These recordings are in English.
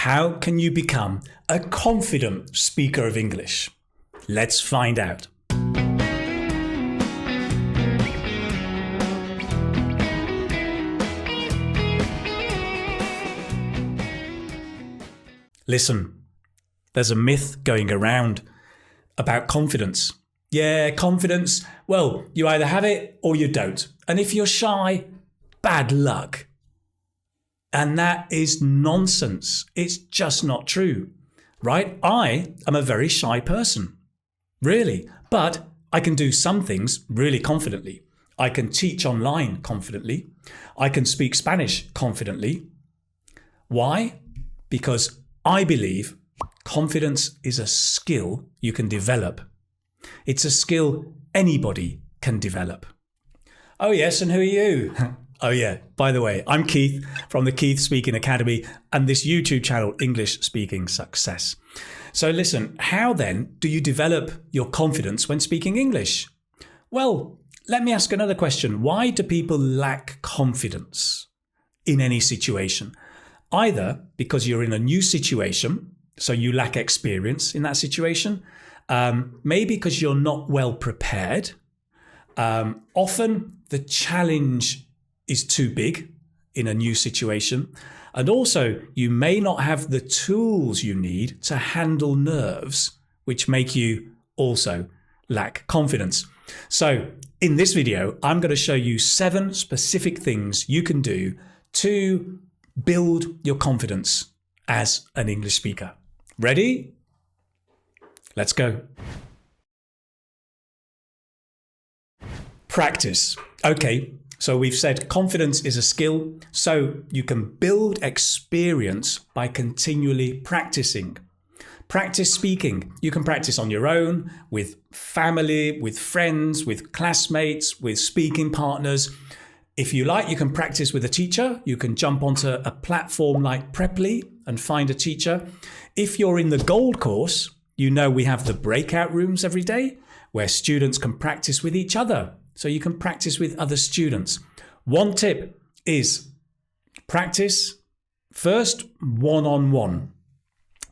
How can you become a confident speaker of English? Let's find out. Listen, there's a myth going around about confidence. Yeah, confidence, well, you either have it or you don't. And if you're shy, bad luck. And that is nonsense. It's just not true, right? I am a very shy person, really. But I can do some things really confidently. I can teach online confidently. I can speak Spanish confidently. Why? Because I believe confidence is a skill you can develop. It's a skill anybody can develop. Oh yes, and who are you? Oh yeah, by the way, I'm Keith from the Keith Speaking Academy and this YouTube channel, English Speaking Success. So listen, how then do you develop your confidence when speaking English? Well, let me ask another question. Why do people lack confidence in any situation? Either because you're in a new situation, so you lack experience in that situation, maybe because you're not well prepared. Often the challenge is too big in a new situation. And also you may not have the tools you need to handle nerves, which make you also lack confidence. So in this video, I'm going to show you 7 specific things you can do to build your confidence as an English speaker. Ready? Let's go. Practice. Okay, so we've said confidence is a skill, so you can build experience by continually practicing. Practice speaking. You can practice on your own, with family, with friends, with classmates, with speaking partners. If you like, you can practice with a teacher. You can jump onto a platform like Preply and find a teacher. If you're in the Gold course, you know we have the breakout rooms every day where students can practice with each other. So you can practice with other students. One tip is practice first one-on-one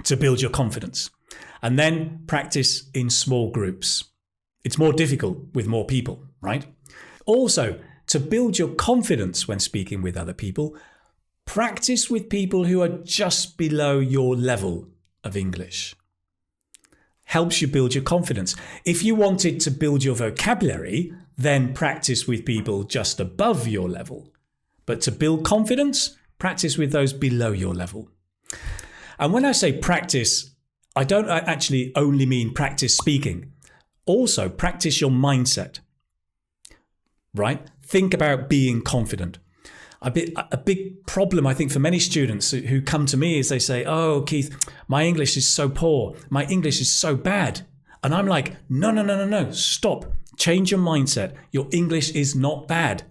to build your confidence, and then practice in small groups. It's more difficult with more people, right? Also, to build your confidence when speaking with other people, practice with people who are just below your level of English. Helps you build your confidence. If you wanted to build your vocabulary, then practice with people just above your level. But to build confidence, practice with those below your level. And when I say practice, I don't actually only mean practice speaking. Also, practice your mindset, right? Think about being confident. A big problem, I think, for many students who come to me is they say, oh, Keith, my English is so poor. My English is so bad. And I'm like, no, stop. Change your mindset. Your English is not bad.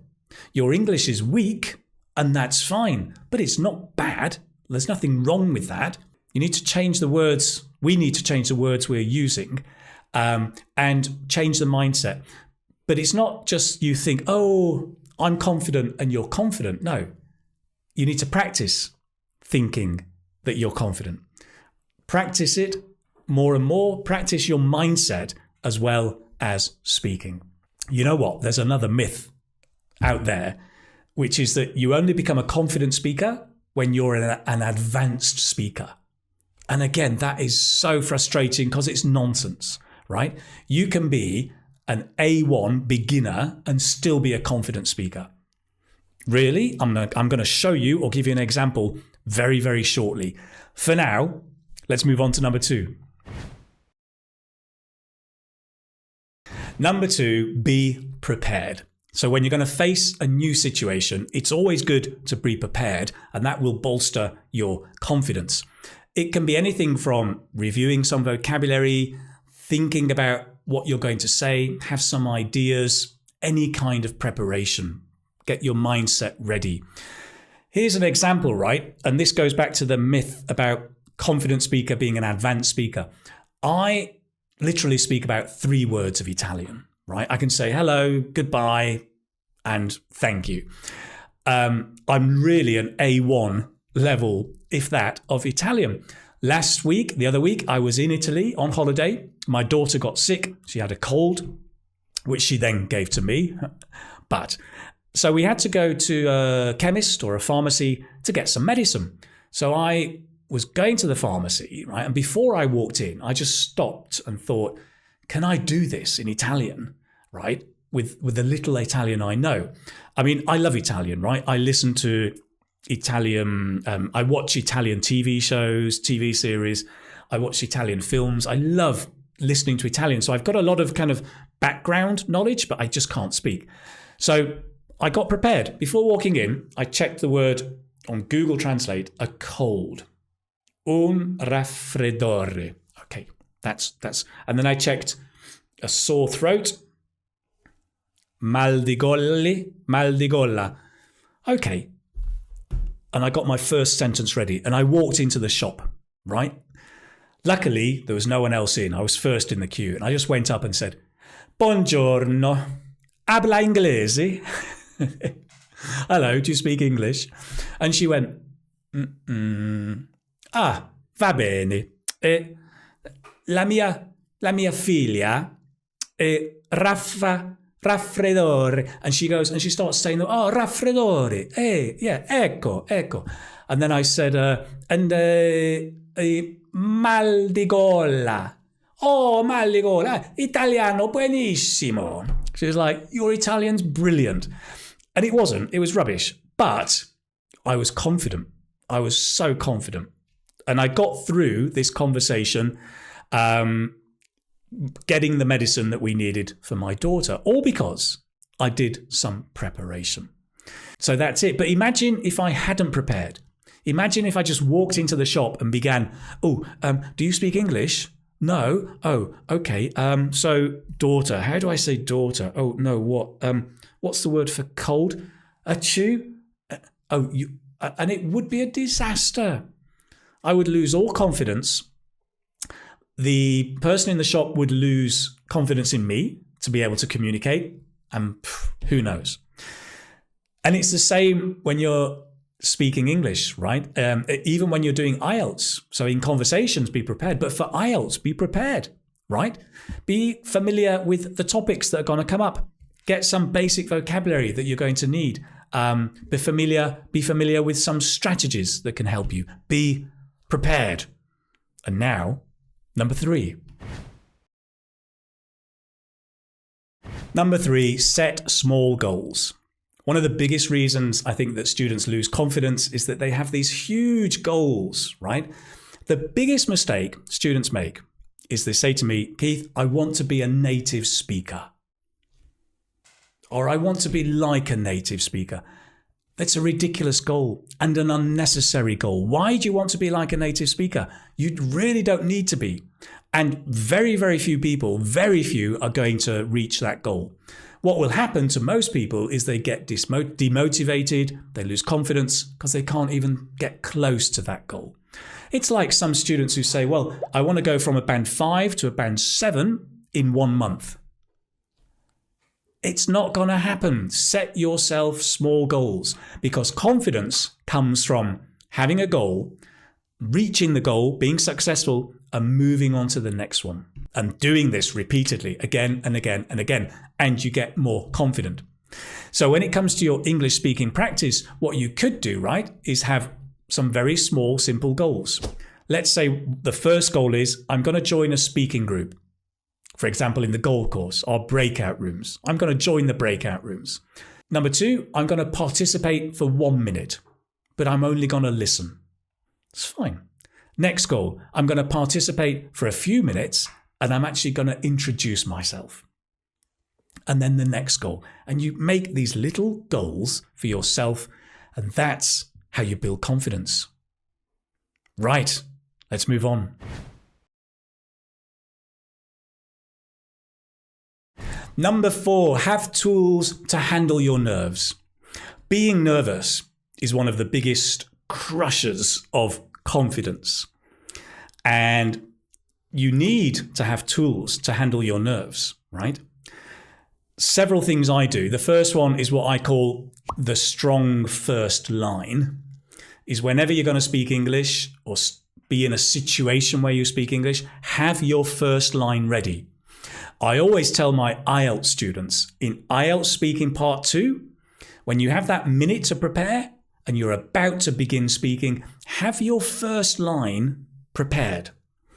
Your English is weak, and that's fine, but it's not bad. There's nothing wrong with that. You need to change the words. We need to change the words we're using and change the mindset. But it's not just you think, oh, I'm confident and you're confident. No, you need to practice thinking that you're confident. Practice it more and more. Practice your mindset as well as speaking. You know what? There's another myth out there, which is that you only become a confident speaker when you're an advanced speaker. And again, that is so frustrating because it's nonsense, right? You can be an A1 beginner and still be a confident speaker. Really? I'm going to show you or give you an example very, very shortly. For now, let's move on to number 2. Number 2, be prepared. So when you're going to face a new situation, it's always good to be prepared, and that will bolster your confidence. It can be anything from reviewing some vocabulary, thinking about what you're going to say, have some ideas, any kind of preparation. Get your mindset ready. Here's an example, right? And this goes back to the myth about confident speaker being an advanced speaker. I literally speak about 3 words of Italian, right? I can say hello, goodbye, and thank you. I'm really an A1 level if that, of Italian. The other week, I was in Italy on holiday. My daughter got sick. She had a cold, which she then gave to me. So we had to go to a chemist or a pharmacy to get some medicine. So I was going to the pharmacy, right? And before I walked in, I just stopped and thought, can I do this in Italian, right? With the little Italian I know. I mean, I love Italian, right? I listen to Italian, I watch Italian TV shows, TV series. I watch Italian films. I love listening to Italian. So I've got a lot of kind of background knowledge, but I just can't speak. So I got prepared. Before walking in, I checked the word on Google Translate, a cold. Un raffreddore. Okay, that's. And then I checked a sore throat. Mal di golla. Okay. And I got my first sentence ready and I walked into the shop, right? Luckily, there was no one else in. I was first in the queue and I just went up and said, Buongiorno, habla inglese? Hello, do you speak English? And she went, ah, va bene. La mia figlia raffreddore. And she goes, and she starts saying, oh, raffreddore. Yeah, ecco. And then I said, mal di gola. Oh, mal di gola. Italiano buonissimo. She was like, your Italian's brilliant. And it wasn't. It was rubbish. But I was confident. I was so confident. And I got through this conversation getting the medicine that we needed for my daughter, all because I did some preparation. So that's it. But imagine if I hadn't prepared. Imagine if I just walked into the shop and began, do you speak English? No. Oh, okay. So daughter, how do I say daughter? Oh, no, what? What's the word for cold? Achoo? And it would be a disaster. I would lose all confidence. The person in the shop would lose confidence in me to be able to communicate, and who knows. And it's the same when you're speaking English, right? Even when you're doing IELTS. So in conversations, be prepared. But for IELTS, be prepared, right? Be familiar with the topics that are going to come up. Get some basic vocabulary that you're going to need. Be familiar with some strategies that can help you. Be prepared. And now, Number 3, set small goals. One of the biggest reasons I think that students lose confidence is that they have these huge goals, right? The biggest mistake students make is they say to me, Keith, I want to be a native speaker. Or I want to be like a native speaker. That's a ridiculous goal and an unnecessary goal. Why do you want to be like a native speaker? You really don't need to be. And very, very few people, are going to reach that goal. What will happen to most people is they get demotivated, they lose confidence because they can't even get close to that goal. It's like some students who say, well, I want to go from a band 5 to a band 7 in 1 month. It's not going to happen. Set yourself small goals because confidence comes from having a goal, reaching the goal, being successful, and moving on to the next one. And doing this repeatedly again and again and again. And you get more confident. So when it comes to your English speaking practice, what you could do, right, is have some very small, simple goals. Let's say the first goal is, I'm going to join a speaking group. For example, in the gold course or breakout rooms. I'm going to join the breakout rooms. Number 2, I'm going to participate for 1 minute, but I'm only going to listen. It's fine. Next goal, I'm going to participate for a few minutes and I'm actually going to introduce myself. And then the next goal. And you make these little goals for yourself, and that's how you build confidence. Right, let's move on. Number 4, have tools to handle your nerves. Being nervous is one of the biggest crushers of confidence. And you need to have tools to handle your nerves, right? Several things I do. The first one is what I call the strong first line. is whenever you're going to speak English or be in a situation where you speak English, have your first line ready. I always tell my IELTS students in IELTS Speaking Part 2, when you have that minute to prepare and you're about to begin speaking, have your first line prepared,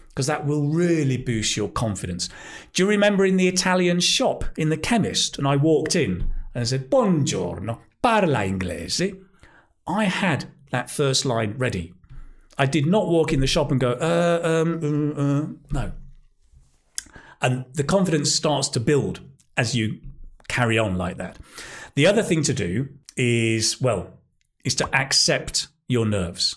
because that will really boost your confidence. Do you remember in the Italian shop in the chemist, and I walked in and I said, "Buongiorno, parla inglese"? I had that first line ready. I did not walk in the shop and go, no. And the confidence starts to build as you carry on like that. The other thing to do is to accept your nerves.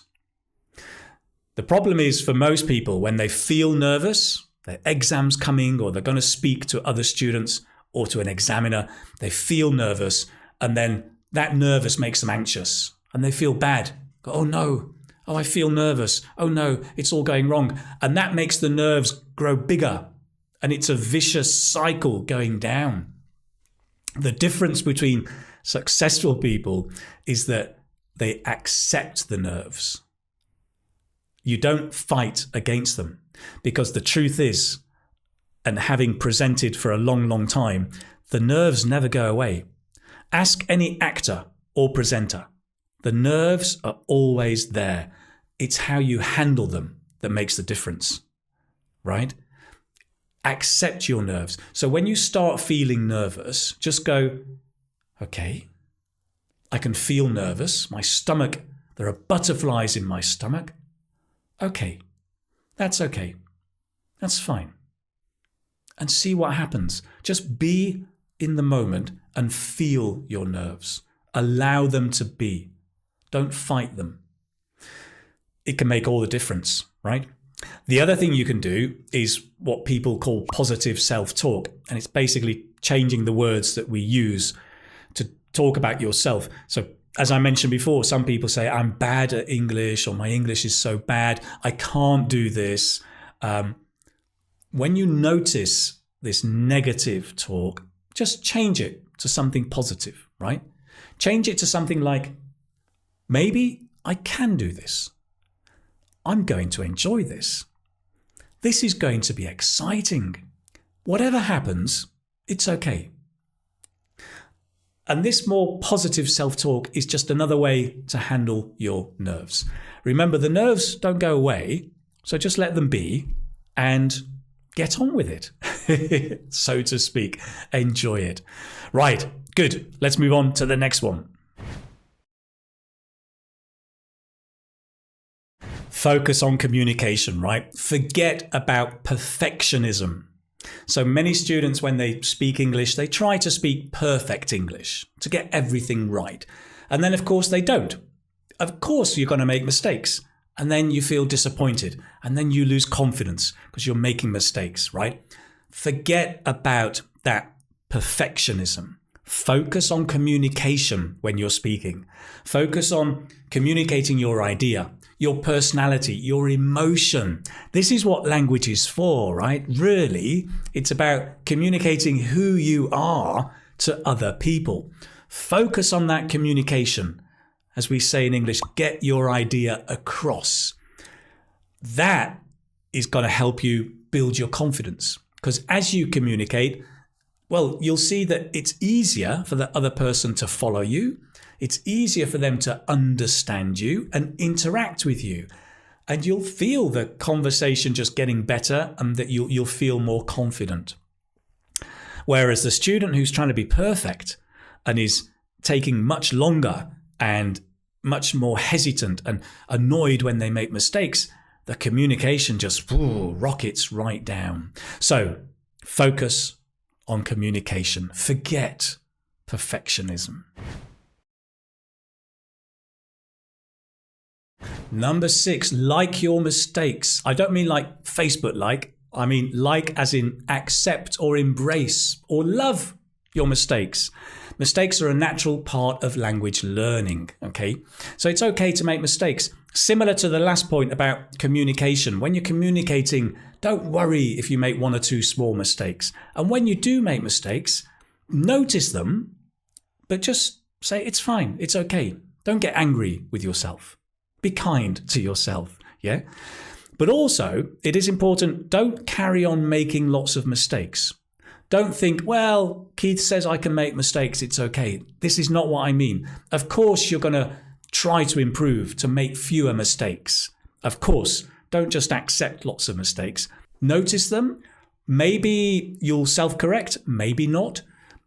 The problem is for most people, when they feel nervous, their exam's coming or they're going to speak to other students or to an examiner, they feel nervous, and then that nervous makes them anxious and they feel bad. Oh no, oh I feel nervous. Oh no, it's all going wrong. And that makes the nerves grow bigger, and it's a vicious cycle going down. The difference between successful people is that they accept the nerves. You don't fight against them, because the truth is, and having presented for a long, long time, the nerves never go away. Ask any actor or presenter. The nerves are always there. It's how you handle them that makes the difference, right? Accept your nerves. So when you start feeling nervous, just go, okay, I can feel nervous. My stomach, there are butterflies in my stomach. Okay, that's okay. That's fine. And see what happens. Just be in the moment and feel your nerves. Allow them to be. Don't fight them. It can make all the difference, right? The other thing you can do is what people call positive self-talk. And it's basically changing the words that we use to talk about yourself. So as I mentioned before, some people say, I'm bad at English, or my English is so bad, I can't do this. When you notice this negative talk, just change it to something positive, right? Change it to something like, maybe I can do this. I'm going to enjoy this. This is going to be exciting. Whatever happens, it's okay. And this more positive self-talk is just another way to handle your nerves. Remember, the nerves don't go away, so just let them be and get on with it, so to speak. Enjoy it. Right, good. Let's move on to the next one. Focus on communication, right? Forget about perfectionism. So many students, when they speak English, they try to speak perfect English to get everything right. And then, of course, they don't. Of course, you're going to make mistakes. And then you feel disappointed. And then you lose confidence because you're making mistakes, right? Forget about that perfectionism. Focus on communication when you're speaking. Focus on communicating your idea, your personality, your emotion. This is what language is for, right? Really, it's about communicating who you are to other people. Focus on that communication. As we say in English, get your idea across. That is going to help you build your confidence, because as you communicate, well, you'll see that it's easier for the other person to follow you. It's easier for them to understand you and interact with you. And you'll feel the conversation just getting better, and that you'll feel more confident. Whereas the student who's trying to be perfect and is taking much longer and much more hesitant and annoyed when they make mistakes, the communication just rockets right down. So focus on communication. Forget perfectionism. Number 6, like your mistakes. I don't mean like Facebook like. I mean like as in accept or embrace or love your mistakes. Mistakes are a natural part of language learning, okay? So it's okay to make mistakes. Similar to the last point about communication. When you're communicating, don't worry if you make 1 or 2 small mistakes. And when you do make mistakes, notice them, but just say it's fine, it's okay. Don't get angry with yourself. Be kind to yourself, yeah? But also, it is important, don't carry on making lots of mistakes. Don't think, well, Keith says I can make mistakes, it's okay. This is not what I mean. Of course, you're going to try to improve, to make fewer mistakes. Of course, don't just accept lots of mistakes. Notice them. Maybe you'll self-correct, maybe not.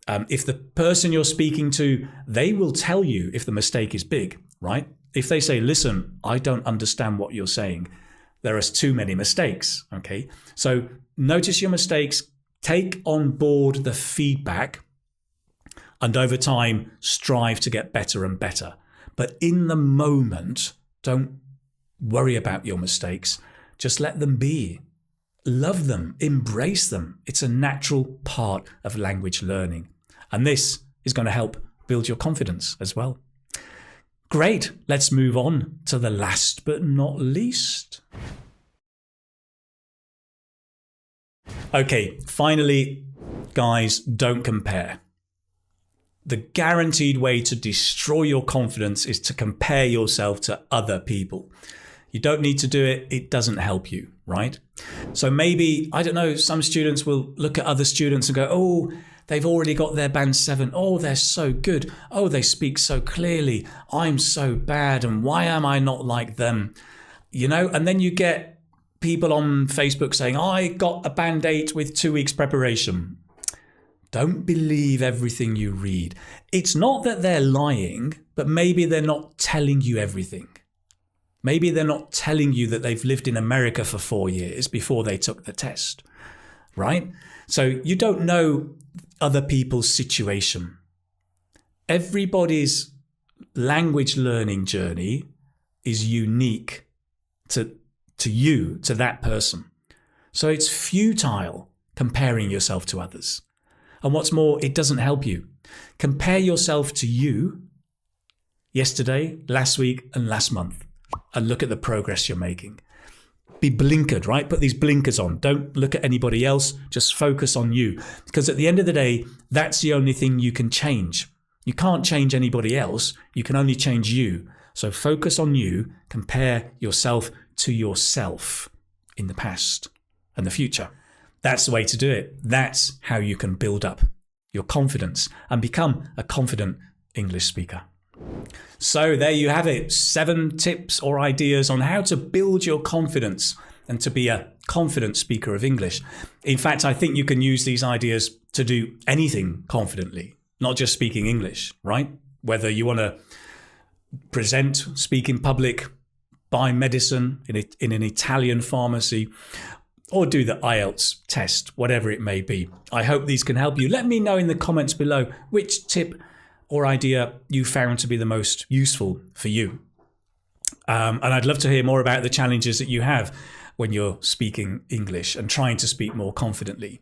If the person you're speaking to, they will tell you if the mistake is big, right? If they say, listen, I don't understand what you're saying, there are too many mistakes, okay? So notice your mistakes, take on board the feedback, and over time, strive to get better and better. But in the moment, don't worry about your mistakes. Just let them be. Love them, embrace them. It's a natural part of language learning. And this is going to help build your confidence as well. Great, let's move on to the last but not least. Okay, finally, guys, don't compare. The guaranteed way to destroy your confidence is to compare yourself to other people. You don't need to do it. It doesn't help you, right? So maybe, I don't know, some students will look at other students and go, oh, they've already got their band 7. Oh, they're so good. Oh, they speak so clearly. I'm so bad. And why am I not like them? You know, and then you get people on Facebook saying, I got a band 8 with 2 weeks preparation. Don't believe everything you read. It's not that they're lying, but maybe they're not telling you everything. Maybe they're not telling you that they've lived in America for 4 years before they took the test, right? So you don't know other people's situation. Everybody's language learning journey is unique to you, to that person. So it's futile comparing yourself to others. And what's more, it doesn't help you. Compare yourself to you yesterday, last week, and last month, and look at the progress you're making. Be blinkered, right? Put these blinkers on. Don't look at anybody else. Just focus on you. Because at the end of the day, that's the only thing you can change. You can't change anybody else. You can only change you. So focus on you. Compare yourself to yourself in the past and the future. That's the way to do it. That's how you can build up your confidence and become a confident English speaker. So there you have it, 7 tips or ideas on how to build your confidence and to be a confident speaker of English. In fact, I think you can use these ideas to do anything confidently, not just speaking English, right? Whether you want to present, speak in public, buy medicine in an Italian pharmacy, or do the IELTS test, whatever it may be. I hope these can help you. Let me know in the comments below which tip or idea you found to be the most useful for you. And I'd love to hear more about the challenges that you have when you're speaking English and trying to speak more confidently.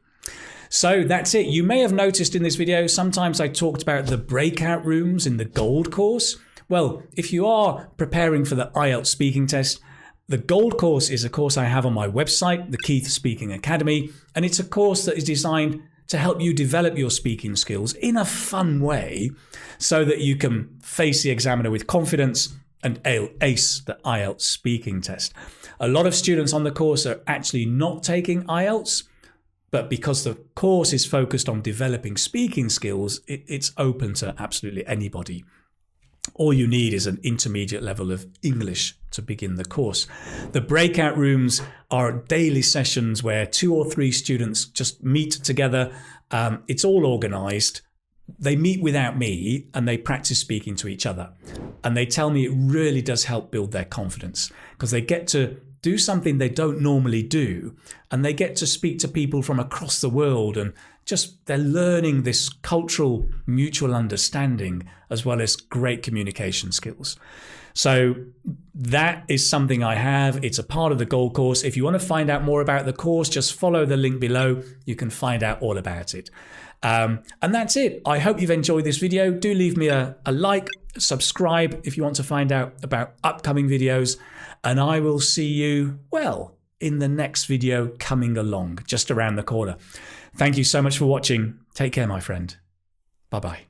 So that's it. You may have noticed in this video, sometimes I talked about the breakout rooms in the Gold course. Well, if you are preparing for the IELTS speaking test, the Gold course is a course I have on my website, the Keith Speaking Academy, and it's a course that is designed to help you develop your speaking skills in a fun way so that you can face the examiner with confidence and ace the IELTS speaking test. A lot of students on the course are actually not taking IELTS, but because the course is focused on developing speaking skills, it's open to absolutely anybody. All you need is an intermediate level of English to begin the course. The breakout rooms are daily sessions where 2 or 3 students just meet together. It's all organized. They meet without me and they practice speaking to each other. And they tell me it really does help build their confidence because they get to do something they don't normally do. And they get to speak to people from across the world and just they're learning this cultural mutual understanding as well as great communication skills. So that is something I have. It's a part of the Gold course. If you want to find out more about the course, just follow the link below. You can find out all about it. And that's it. I hope you've enjoyed this video. Do leave me a like, subscribe if you want to find out about upcoming videos. And I will see you, well, in the next video coming along, just around the corner. Thank you so much for watching. Take care, my friend. Bye-bye.